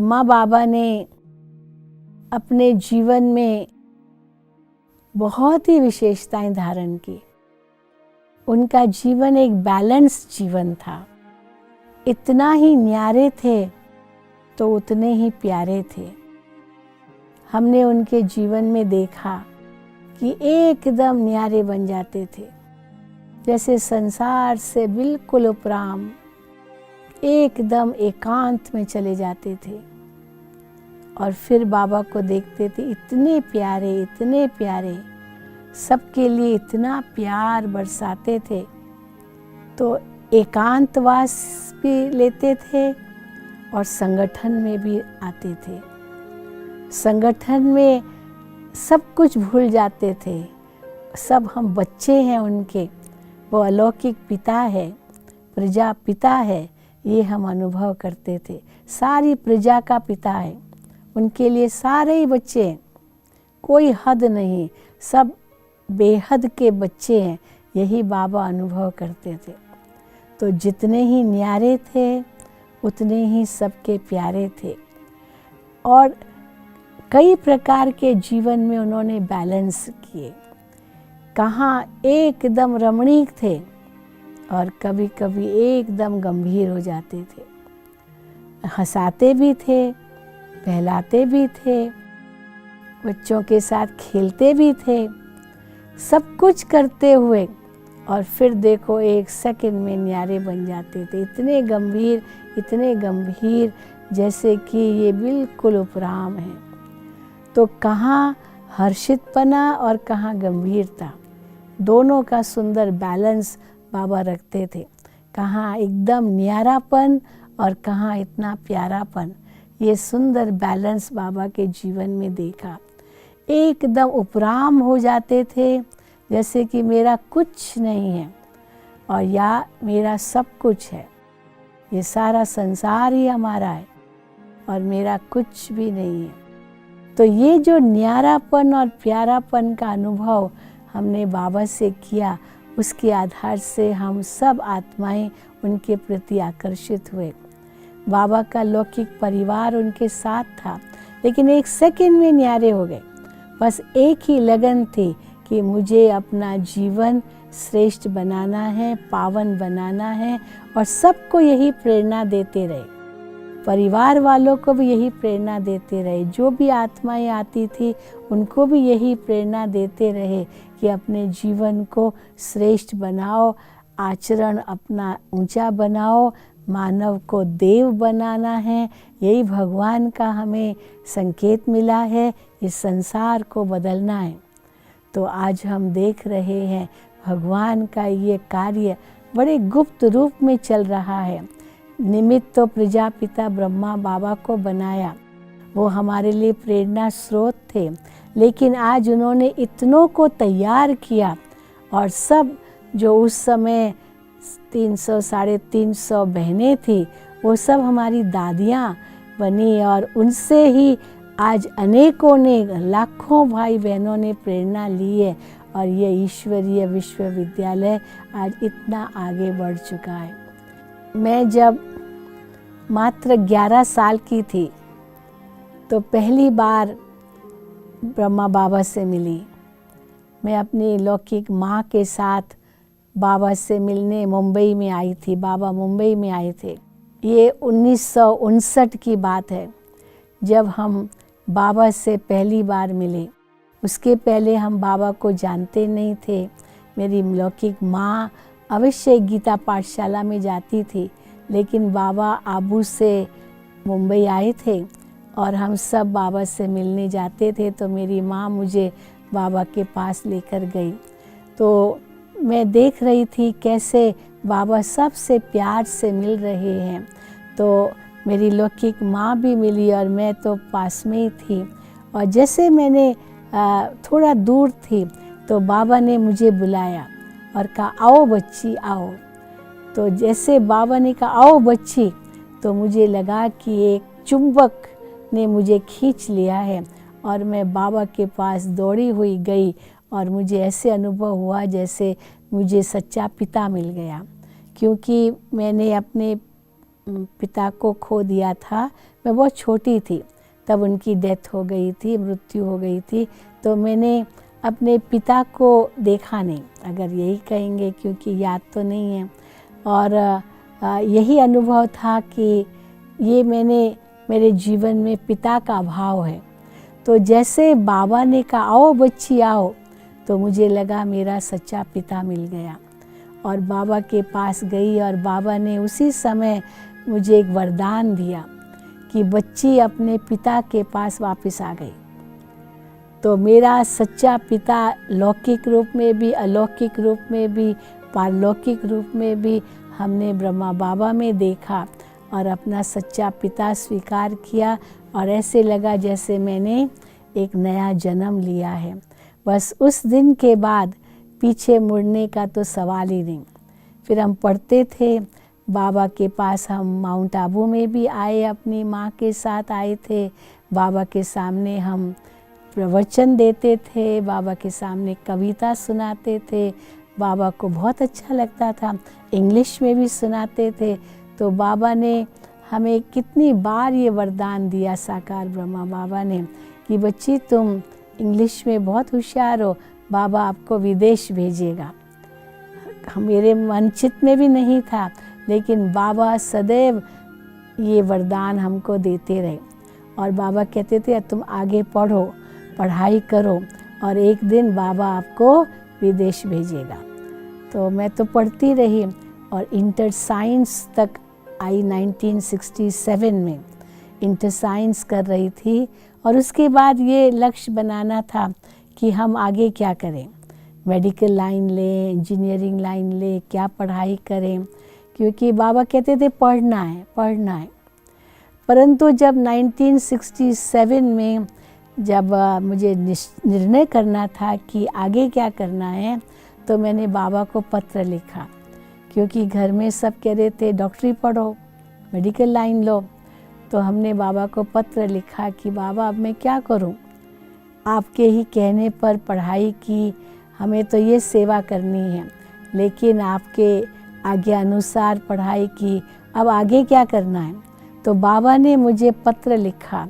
ब्रह्मा बाबा ने अपने जीवन में बहुत ही विशेषताएं धारण की। उनका जीवन एक बैलेंस जीवन था। इतना ही न्यारे थे तो उतने ही प्यारे थे। हमने उनके जीवन में देखा कि एकदम न्यारे बन जाते थे, जैसे संसार से बिल्कुल उपराम, एकदम एकांत में चले जाते थे। और फिर बाबा को देखते थे, इतने प्यारे, सबके लिए इतना प्यार बरसाते थे। तो एकांतवास भी लेते थे और संगठन में भी आते थे। संगठन में सब कुछ भूल जाते थे, सब हम बच्चे हैं उनके। वो अलौकिक पिता है, प्रजा पिता है, ये हम अनुभव करते थे। सारी प्रजा का पिता है, उनके लिए सारे ही बच्चे हैं, कोई हद नहीं, सब बेहद के बच्चे हैं, यही बाबा अनुभव करते थे। तो जितने ही न्यारे थे उतने ही सबके प्यारे थे। और कई प्रकार के जीवन में उन्होंने बैलेंस किए। कहाँ एकदम रमणीक थे और कभी कभी एकदम गंभीर हो जाते थे। हंसाते भी थे, बहलाते भी थे, बच्चों के साथ खेलते भी थे, सब कुछ करते हुए और फिर देखो एक सेकंड में न्यारे बन जाते थे। इतने गंभीर जैसे कि ये बिल्कुल उपराम है। तो कहाँ हर्षितपना और कहाँ गंभीरता, दोनों का सुंदर बैलेंस बाबा रखते थे। कहाँ एकदम न्यारापन और कहाँ इतना प्यारापन, ये सुंदर बैलेंस बाबा के जीवन में देखा। एकदम उपराम हो जाते थे, जैसे कि मेरा कुछ नहीं है और या मेरा सब कुछ है, ये सारा संसार ही हमारा है और मेरा कुछ भी नहीं है। तो ये जो न्यारापन और प्यारापन का अनुभव हमने बाबा से किया, उसके आधार से हम सब आत्माएं उनके प्रति आकर्षित हुए। बाबा का लौकिक परिवार उनके साथ था, लेकिन एक सेकंड में न्यारे हो गए। बस एक ही लगन थी कि मुझे अपना जीवन श्रेष्ठ बनाना है, पावन बनाना है, और सबको यही प्रेरणा देते रहे। परिवार वालों को भी यही प्रेरणा देते रहे, जो भी आत्माएं आती थी उनको भी यही प्रेरणा देते रहे कि अपने जीवन को श्रेष्ठ बनाओ, आचरण अपना ऊंचा बनाओ, मानव को देव बनाना है, यही भगवान का हमें संकेत मिला है, इस संसार को बदलना है। तो आज हम देख रहे हैं भगवान का ये कार्य बड़े गुप्त रूप में चल रहा है। निमित्त तो प्रजापिता ब्रह्मा बाबा को बनाया, वो हमारे लिए प्रेरणा स्रोत थे, लेकिन आज उन्होंने इतनों को तैयार किया और सब जो उस समय 300 साढ़े 300 बहनें थी, वो सब हमारी दादियाँ बनी और उनसे ही आज अनेकों ने, लाखों भाई बहनों ने प्रेरणा ली है और ये ईश्वरीय विश्वविद्यालय आज इतना आगे बढ़ चुका है। मैं जब मात्र 11 साल की थी तो पहली बार ब्रह्मा बाबा से मिली। मैं अपनी लौकिक माँ के साथ बाबा से मिलने मुंबई में आई थी। बाबा मुंबई में आए थे। ये 1959 की बात है जब हम बाबा से पहली बार मिले। उसके पहले हम बाबा को जानते नहीं थे। मेरी लौकिक माँ अवश्य गीता पाठशाला में जाती थी, लेकिन बाबा आबू से मुंबई आए थे और हम सब बाबा से मिलने जाते थे। तो मेरी माँ मुझे बाबा के पास लेकर गई। तो मैं देख रही थी कैसे बाबा सबसे प्यार से मिल रहे हैं। तो मेरी लौकिक माँ भी मिली और मैं तो पास में ही थी। और जैसे मैंने थोड़ा दूर थी तो बाबा ने मुझे बुलाया और कहा, आओ बच्ची आओ। तो जैसे बाबा ने कहा आओ बच्ची, तो मुझे लगा कि एक चुंबक ने मुझे खींच लिया है और मैं बाबा के पास दौड़ी हुई गई और मुझे ऐसे अनुभव हुआ जैसे मुझे सच्चा पिता मिल गया। क्योंकि मैंने अपने पिता को खो दिया था, मैं बहुत छोटी थी, तब उनकी डेथ हो गई थी, मृत्यु हो गई थी। तो मैंने अपने पिता को देखा नहीं, अगर यही कहेंगे, क्योंकि याद तो नहीं है। और यही अनुभव था कि ये मेरे जीवन में पिता का अभाव है। तो जैसे बाबा ने कहा आओ बच्ची आओ, तो मुझे लगा मेरा सच्चा पिता मिल गया और बाबा के पास गई और बाबा ने उसी समय मुझे एक वरदान दिया कि बच्ची अपने पिता के पास वापस आ गई। तो मेरा सच्चा पिता लौकिक रूप में भी, अलौकिक रूप में भी, पारलौकिक रूप में भी हमने ब्रह्मा बाबा में देखा और अपना सच्चा पिता स्वीकार किया और ऐसे लगा जैसे मैंने एक नया जन्म लिया है। बस उस दिन के बाद पीछे मुड़ने का तो सवाल ही नहीं। फिर हम पढ़ते थे बाबा के पास, हम माउंट आबू में भी आए, अपनी माँ के साथ आए थे। बाबा के सामने हम प्रवचन देते थे, बाबा के सामने कविता सुनाते थे, बाबा को बहुत अच्छा लगता था, इंग्लिश में भी सुनाते थे। तो बाबा ने हमें कितनी बार ये वरदान दिया, साकार ब्रह्मा बाबा ने, कि बच्ची तुम इंग्लिश में बहुत होशियार हो, बाबा आपको विदेश भेजेगा। मेरे मनचित में भी नहीं था, लेकिन बाबा सदैव ये वरदान हमको देते रहे और बाबा कहते थे तुम आगे पढ़ो, पढ़ाई करो और एक दिन बाबा आपको विदेश भेजेगा। तो मैं तो पढ़ती रही और इंटर साइंस तक आई। 1967 में इंटर साइंस कर रही थी और उसके बाद ये लक्ष्य बनाना था कि हम आगे क्या करें, मेडिकल लाइन लें, इंजीनियरिंग लाइन लें, क्या पढ़ाई करें, क्योंकि बाबा कहते थे पढ़ना है पढ़ना है। परंतु जब 1967 में जब मुझे निर्णय करना था कि आगे क्या करना है, तो मैंने बाबा को पत्र लिखा, क्योंकि घर में सब कह रहे थे डॉक्टरी पढ़ो, मेडिकल लाइन लो। तो हमने बाबा को पत्र लिखा कि बाबा अब मैं क्या करूं, आपके ही कहने पर पढ़ाई की, हमें तो ये सेवा करनी है, लेकिन आपके आज्ञा अनुसार पढ़ाई की, अब आगे क्या करना है। तो बाबा ने मुझे पत्र लिखा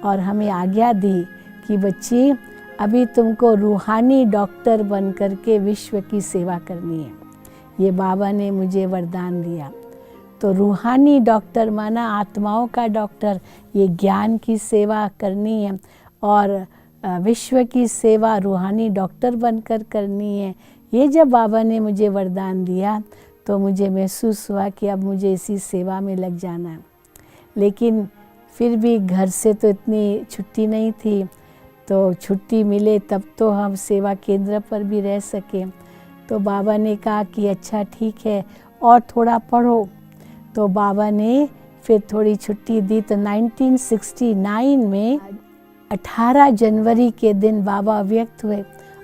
और हमें आज्ञा दी कि बच्ची अभी तुमको रूहानी डॉक्टर बन करके विश्व की सेवा करनी है। ये बाबा ने मुझे वरदान दिया। तो रूहानी डॉक्टर माना आत्माओं का डॉक्टर, ये ज्ञान की सेवा करनी है और विश्व की सेवा रूहानी डॉक्टर बनकर करनी है। ये जब बाबा ने मुझे वरदान दिया तो मुझे महसूस हुआ कि अब मुझे इसी सेवा में लग जाना है। लेकिन फिर भी घर से तो इतनी छुट्टी नहीं थी, तो छुट्टी मिले तब तो हम सेवा केंद्र पर भी रह सकें। तो बाबा ने कहा कि अच्छा ठीक है और थोड़ा पढ़ो। तो बाबा ने फिर थोड़ी छुट्टी दी। तो 1969 में 18 जनवरी के दिन बाबा अव्यक्त हुए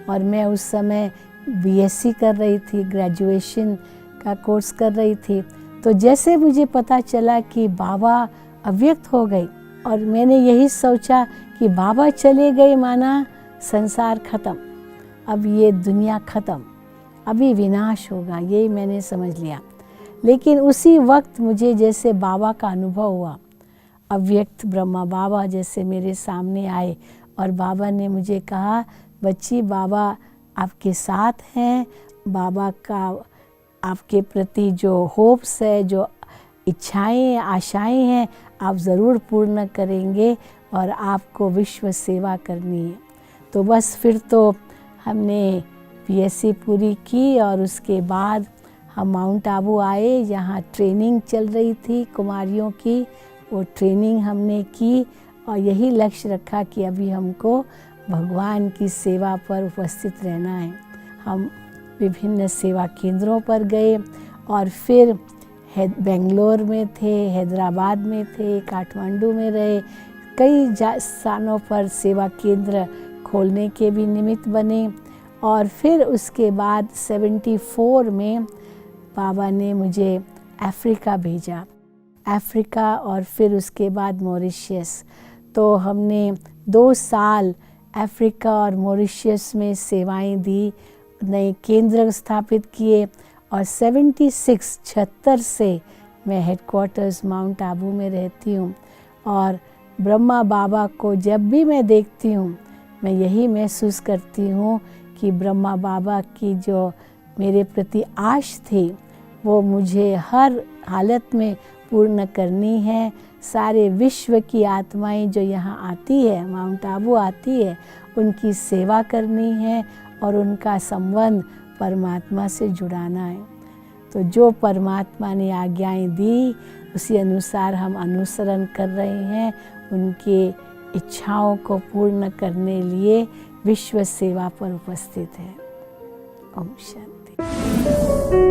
और मैं उस समय बीएससी कर रही थी, ग्रेजुएशन का कोर्स कर रही थी। तो जैसे मुझे पता चला कि बाबा अव्यक्त हो गई और मैंने यही सोचा कि बाबा चले गए माना संसार खत्म, अब ये दुनिया खत्म, अभी विनाश होगा, यही मैंने समझ लिया। लेकिन उसी वक्त मुझे जैसे बाबा का अनुभव हुआ, अव्यक्त ब्रह्मा बाबा जैसे मेरे सामने आए और बाबा ने मुझे कहा बच्ची बाबा आपके साथ हैं, बाबा का आपके प्रति जो होप्स है, जो इच्छाएं आशाएं हैं, आप ज़रूर पूर्ण करेंगे और आपको विश्व सेवा करनी है। तो बस फिर तो हमने बीएससी पूरी की और उसके बाद हम माउंट आबू आए। यहाँ ट्रेनिंग चल रही थी कुमारियों की, वो ट्रेनिंग हमने की और यही लक्ष्य रखा कि अभी हमको भगवान की सेवा पर उपस्थित रहना है। हम विभिन्न सेवा केंद्रों पर गए और फिर बेंगलोर में थे, हैदराबाद में थे, काठमांडू में रहे, कई स्थानों पर सेवा केंद्र खोलने के भी निमित्त बने। और फिर उसके बाद 74 में बाबा ने मुझे अफ्रीका भेजा, अफ्रीका और फिर उसके बाद मॉरिशस। तो हमने 2 साल अफ्रीका और मॉरिशस में सेवाएं दी, नए केंद्र स्थापित किए और 76 से मैं हेडक्वार्टर्स माउंट आबू में रहती हूँ और ब्रह्मा बाबा को जब भी मैं देखती हूँ मैं यही महसूस करती हूँ कि ब्रह्मा बाबा की जो मेरे प्रति आश थी वो मुझे हर हालत में पूर्ण करनी है। सारे विश्व की आत्माएं जो यहाँ आती है, माउंट आबू आती है, उनकी सेवा करनी है और उनका संबंध परमात्मा से जुड़ाना है। तो जो परमात्मा ने आज्ञाएं दी उसी अनुसार हम अनुसरण कर रहे हैं। उनके इच्छाओं को पूर्ण करने लिए विश्व सेवा पर उपस्थित है। ओम शांति।